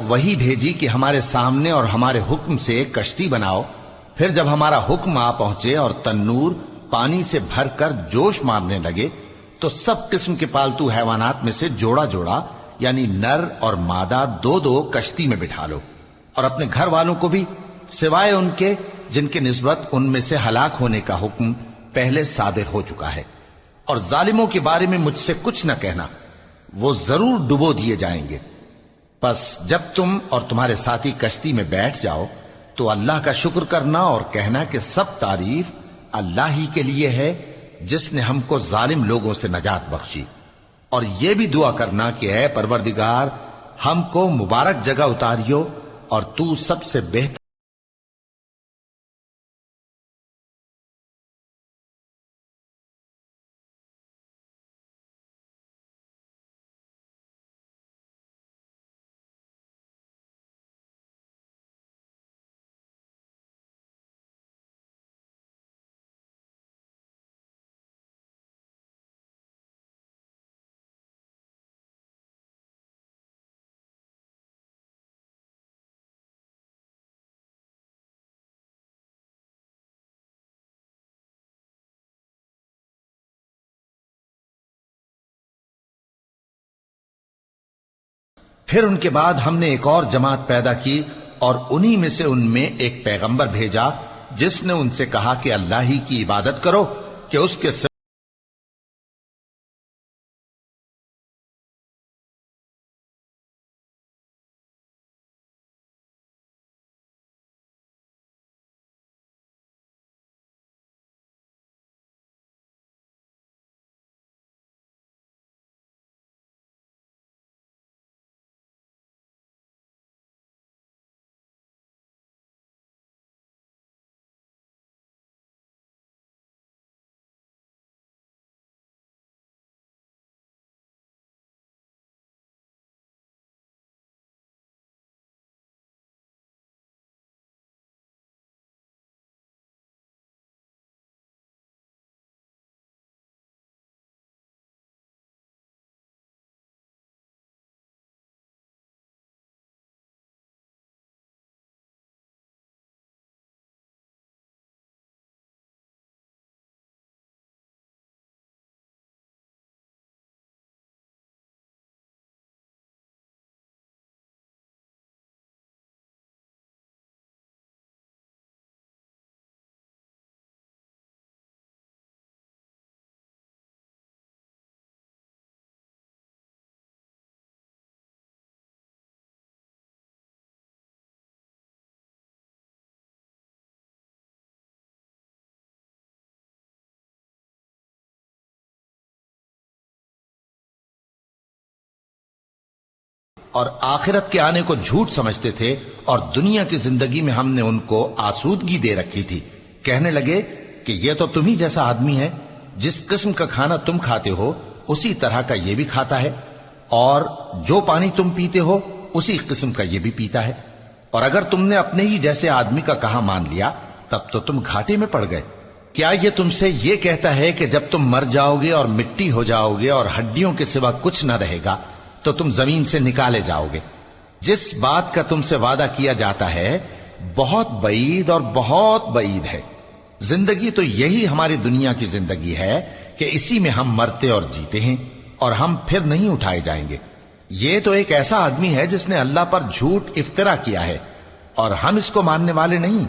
वही भेजी कि हमारे सामने और हमारे हुक्म से एक कश्ती बनाओ। फिर जब हमारा हुक्म आ पहुंचे और तन्नूर पानी से भरकर जोश मारने लगे, तो सब किस्म के पालतू हैवानात में से जोड़ा जोड़ा यानी नर और मादा दो दो कश्ती में बिठा लो, और अपने घर वालों को भी, सिवाय उनके जिनके निस्बत उनमें से हलाक होने का हुक्म पहले सादिर हो चुका है। और जालिमों के बारे में मुझसे कुछ न कहना, वो जरूर डुबो दिए जाएंगे। बस जब तुम और तुम्हारे साथी कश्ती में बैठ जाओ तो अल्लाह का शुक्र करना और कहना कि सब तारीफ अल्लाह ही के लिए है जिसने हमको जालिम लोगों से नजात बख्शी। और यह भी दुआ करना कि ऐ परवरदिगार, हमको मुबारक जगह उतारियो और तू सबसे बेहतर। फिर उनके बाद हमने एक और जमात पैदा की और उन्हीं में से उनमें एक पैगंबर भेजा जिसने उनसे कहा कि अल्लाह ही की इबादत करो, कि उसके और आखिरत के आने को झूठ समझते थे, और दुनिया की जिंदगी में हमने उनको आसूदगी दे रखी थी। कहने लगे कि यह तो तुम ही जैसा आदमी है, जिस किस्म का खाना तुम खाते हो उसी तरह का यह भी खाता है, और जो पानी तुम पीते हो उसी किस्म का यह भी पीता है। और अगर तुमने अपने ही जैसे आदमी का कहा मान लिया तब तो तुम घाटे में पड़ गए। क्या यह तुमसे यह कहता है कि जब तुम मर जाओगे और मिट्टी हो जाओगे और हड्डियों के सिवा कुछ न रहेगा तो तुम जमीन से निकाले जाओगे? जिस बात का तुमसे वादा किया जाता है बहुत बईद और बहुत बईद है। जिंदगी तो यही हमारी दुनिया की जिंदगी है कि इसी में हम मरते और जीते हैं, और हम फिर नहीं उठाए जाएंगे। ये तो एक ऐसा आदमी है जिसने अल्लाह पर झूठ इफ्तिरा किया है, और हम इसको मानने वाले नहीं।